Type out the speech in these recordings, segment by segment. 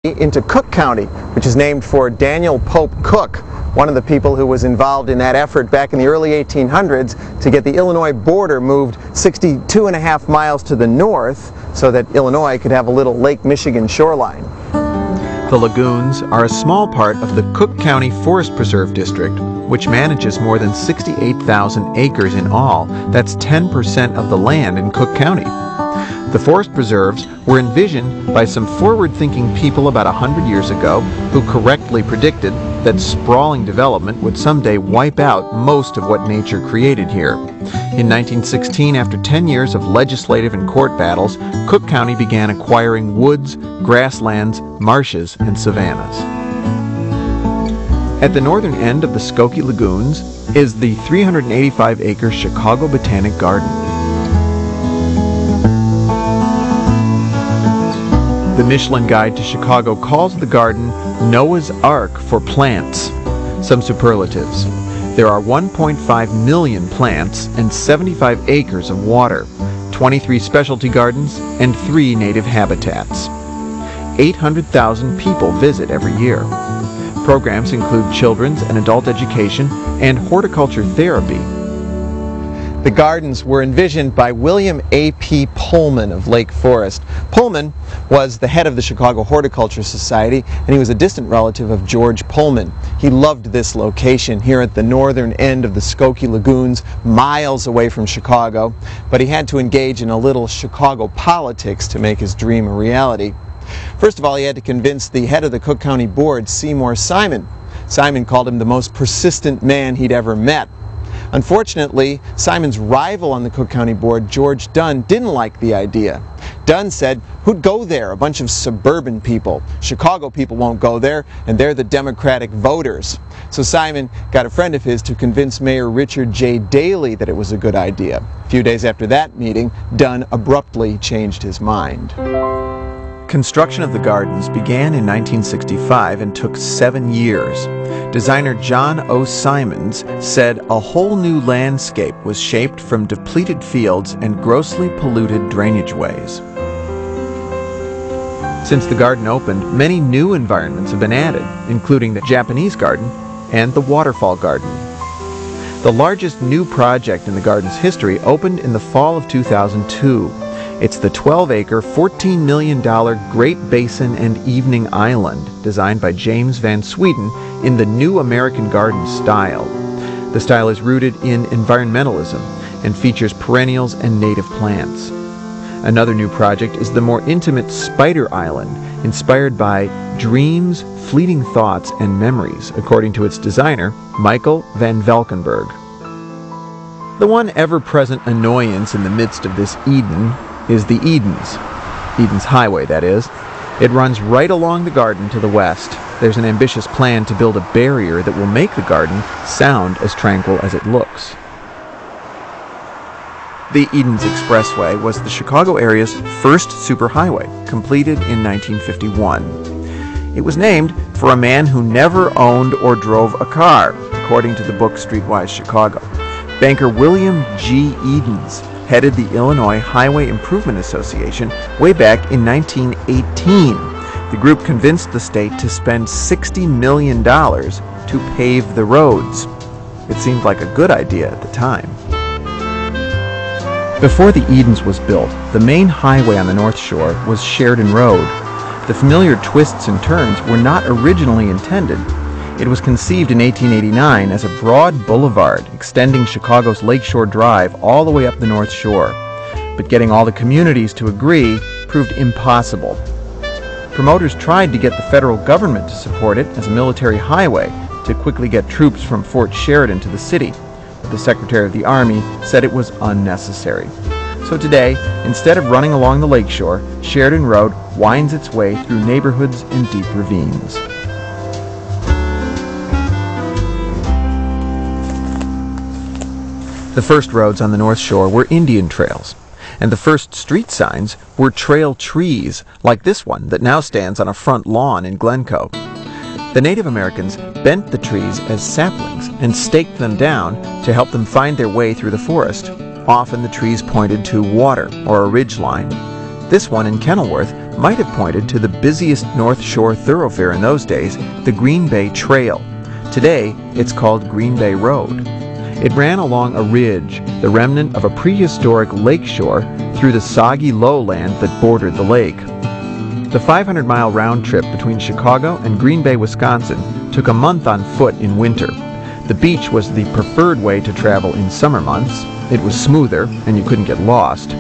into Cook County, which is named for Daniel Pope Cook, one of the people who was involved in that effort back in the early 1800s to get the Illinois border moved 62.5 miles to the north so that Illinois could have a little Lake Michigan shoreline. The lagoons are a small part of the Cook County Forest Preserve District, which manages more than 68,000 acres in all. That's 10% of the land in Cook County. The forest preserves were envisioned by some forward-thinking people about 100 years ago who correctly predicted that sprawling development would someday wipe out most of what nature created here. In 1916, after 10 years of legislative and court battles, Cook County began acquiring woods, grasslands, marshes, and savannas. At the northern end of the Skokie Lagoons is the 385-acre Chicago Botanic Garden. The Michelin Guide to Chicago calls the garden Noah's Ark for plants. Some superlatives. There are 1.5 million plants and 75 acres of water, 23 specialty gardens, and 3 native habitats. 800,000 people visit every year. Programs include children's and adult education and horticulture therapy. The gardens were envisioned by William A.P. Pullman of Lake Forest. Pullman was the head of the Chicago Horticulture Society, and he was a distant relative of George Pullman. He loved this location here at the northern end of the Skokie Lagoons, miles away from Chicago, but he had to engage in a little Chicago politics to make his dream a reality. First of all, he had to convince the head of the Cook County Board, Seymour Simon. Simon called him the most persistent man he'd ever met. Unfortunately, Simon's rival on the Cook County Board, George Dunn, didn't like the idea. Dunn said, "Who'd go there? A bunch of suburban people. Chicago people won't go there, and they're the Democratic voters." So Simon got a friend of his to convince Mayor Richard J. Daley that it was a good idea. A few days after that meeting, Dunn abruptly changed his mind. Construction of the gardens began in 1965 and took 7 years. Designer John O. Simons said a whole new landscape was shaped from depleted fields and grossly polluted drainage ways. Since the garden opened, many new environments have been added, including the Japanese garden and the waterfall garden. The largest new project in the garden's history opened in the fall of 2002. It's the 12-acre, $14 million Great Basin and Evening Island, designed by James Van Sweden in the New American Garden style. The style is rooted in environmentalism and features perennials and native plants. Another new project is the more intimate Spider Island, inspired by dreams, fleeting thoughts, and memories, according to its designer, Michael Van Valkenburg. The one ever-present annoyance in the midst of this Eden is the Eden's Highway, that is. It runs right along the garden to the west. There's an ambitious plan to build a barrier that will make the garden sound as tranquil as it looks. The Edens Expressway was the Chicago area's first superhighway, completed in 1951. It was named for a man who never owned or drove a car, according to the book Streetwise Chicago. Banker William G. Edens headed the Illinois Highway Improvement Association way back in 1918. The group convinced the state to spend $60 million to pave the roads. It seemed like a good idea at the time. Before the Edens was built, the main highway on the North Shore was Sheridan Road. The familiar twists and turns were not originally intended. It was conceived in 1889 as a broad boulevard extending Chicago's Lakeshore Drive all the way up the North Shore. But getting all the communities to agree proved impossible. Promoters tried to get the federal government to support it as a military highway to quickly get troops from Fort Sheridan to the city, but the Secretary of the Army said it was unnecessary. So today, instead of running along the lakeshore, Sheridan Road winds its way through neighborhoods and deep ravines. The first roads on the North Shore were Indian trails, and the first street signs were trail trees, like this one that now stands on a front lawn in Glencoe. The Native Americans bent the trees as saplings and staked them down to help them find their way through the forest. Often the trees pointed to water or a ridge line. This one in Kenilworth might have pointed to the busiest North Shore thoroughfare in those days, the Green Bay Trail. Today, it's called Green Bay Road. It ran along a ridge, the remnant of a prehistoric lakeshore, through the soggy lowland that bordered the lake. The 500-mile round trip between Chicago and Green Bay, Wisconsin took a month on foot in winter. The beach was the preferred way to travel in summer months. It was smoother, and you couldn't get lost.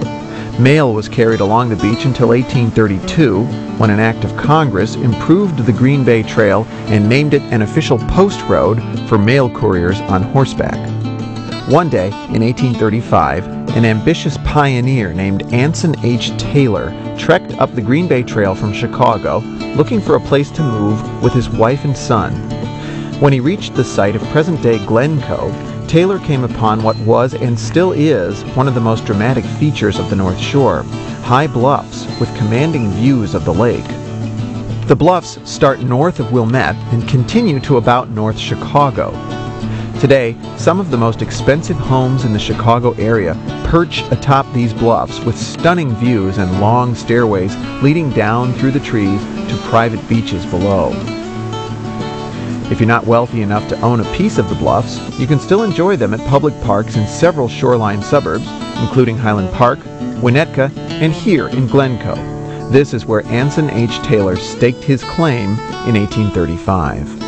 Mail was carried along the beach until 1832, when an act of Congress improved the Green Bay Trail and named it an official post road for mail couriers on horseback. One day, in 1835, an ambitious pioneer named Anson H. Taylor trekked up the Green Bay Trail from Chicago, looking for a place to move with his wife and son. When he reached the site of present-day Glencoe, Taylor came upon what was and still is one of the most dramatic features of the North Shore, high bluffs with commanding views of the lake. The bluffs start north of Wilmette and continue to about North Chicago. Today, some of the most expensive homes in the Chicago area perch atop these bluffs with stunning views and long stairways leading down through the trees to private beaches below. If you're not wealthy enough to own a piece of the bluffs, you can still enjoy them at public parks in several shoreline suburbs, including Highland Park, Winnetka, and here in Glencoe. This is where Anson H. Taylor staked his claim in 1835.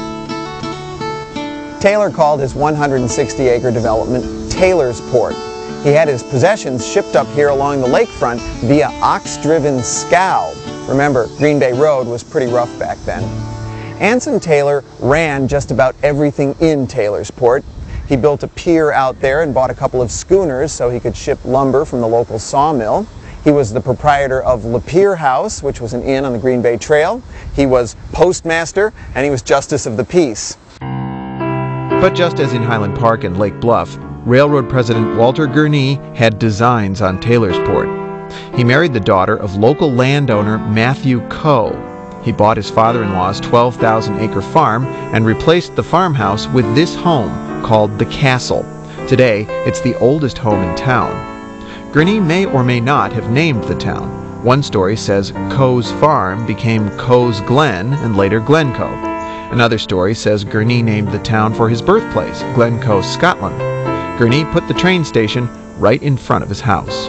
Taylor called his 160-acre development Taylorsport. He had his possessions shipped up here along the lakefront via ox-driven scow. Remember, Green Bay Road was pretty rough back then. Anson Taylor ran just about everything in Taylorsport. He built a pier out there and bought a couple of schooners so he could ship lumber from the local sawmill. He was the proprietor of Lapeer House, which was an inn on the Green Bay Trail. He was postmaster, and he was justice of the peace. But just as in Highland Park and Lake Bluff, Railroad President Walter Gurnee had designs on Taylorsport. He married the daughter of local landowner Matthew Coe. He bought his father-in-law's 12,000-acre farm and replaced the farmhouse with this home called the Castle. Today, it's the oldest home in town. Gurnee may or may not have named the town. One story says Coe's farm became Coe's Glen and later Glencoe. Another story says Gurnee named the town for his birthplace, Glencoe, Scotland. Gurnee put the train station right in front of his house.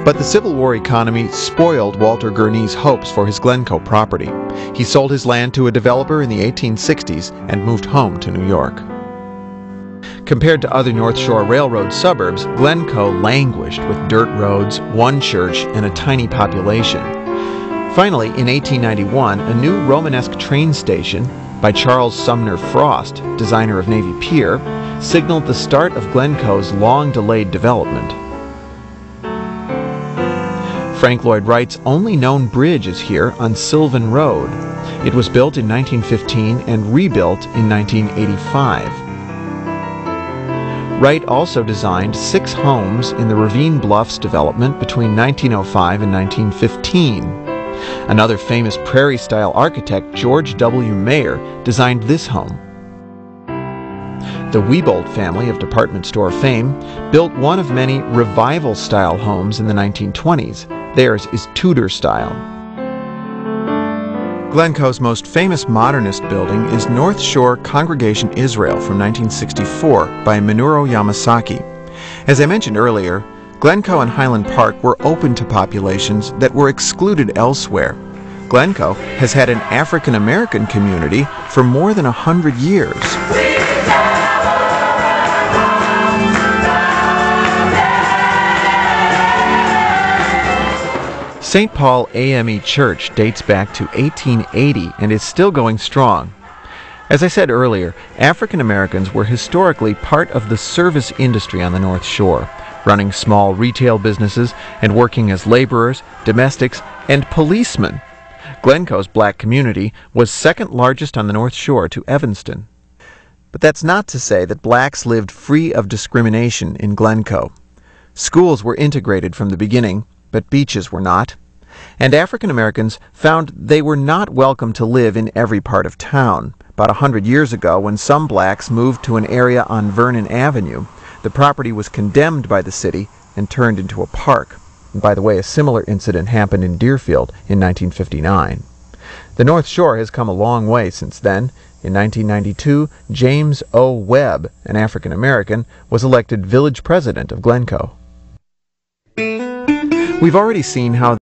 But the Civil War economy spoiled Walter Gurnee's hopes for his Glencoe property. He sold his land to a developer in the 1860s and moved home to New York. Compared to other North Shore Railroad suburbs, Glencoe languished with dirt roads, one church, and a tiny population. Finally, in 1891, a new Romanesque train station by Charles Sumner Frost, designer of Navy Pier, signaled the start of Glencoe's long-delayed development. Frank Lloyd Wright's only known bridge is here on Sylvan Road. It was built in 1915 and rebuilt in 1985. Wright also designed 6 homes in the Ravine Bluffs development between 1905 and 1915. Another famous prairie-style architect, George W. Mayer, designed this home. The Wiebold family of department store fame built one of many revival-style homes in the 1920s. Theirs is Tudor style. Glencoe's most famous modernist building is North Shore Congregation Israel from 1964 by Minoru Yamasaki. As I mentioned earlier, Glencoe and Highland Park were open to populations that were excluded elsewhere. Glencoe has had an African-American community for more than 100 years. St. Paul AME Church dates back to 1880 and is still going strong. As I said earlier, African Americans were historically part of the service industry on the North Shore, running small retail businesses and working as laborers, domestics, and policemen. Glencoe's black community was second largest on the North Shore to Evanston. But that's not to say that blacks lived free of discrimination in Glencoe. Schools were integrated from the beginning, but beaches were not. And African Americans found they were not welcome to live in every part of town. About 100 years ago, when some blacks moved to an area on Vernon Avenue, the property was condemned by the city and turned into a park. By the way, a similar incident happened in Deerfield in 1959. The North Shore has come a long way since then. In 1992, James O. Webb, an African American, was elected village president of Glencoe. We've already seen how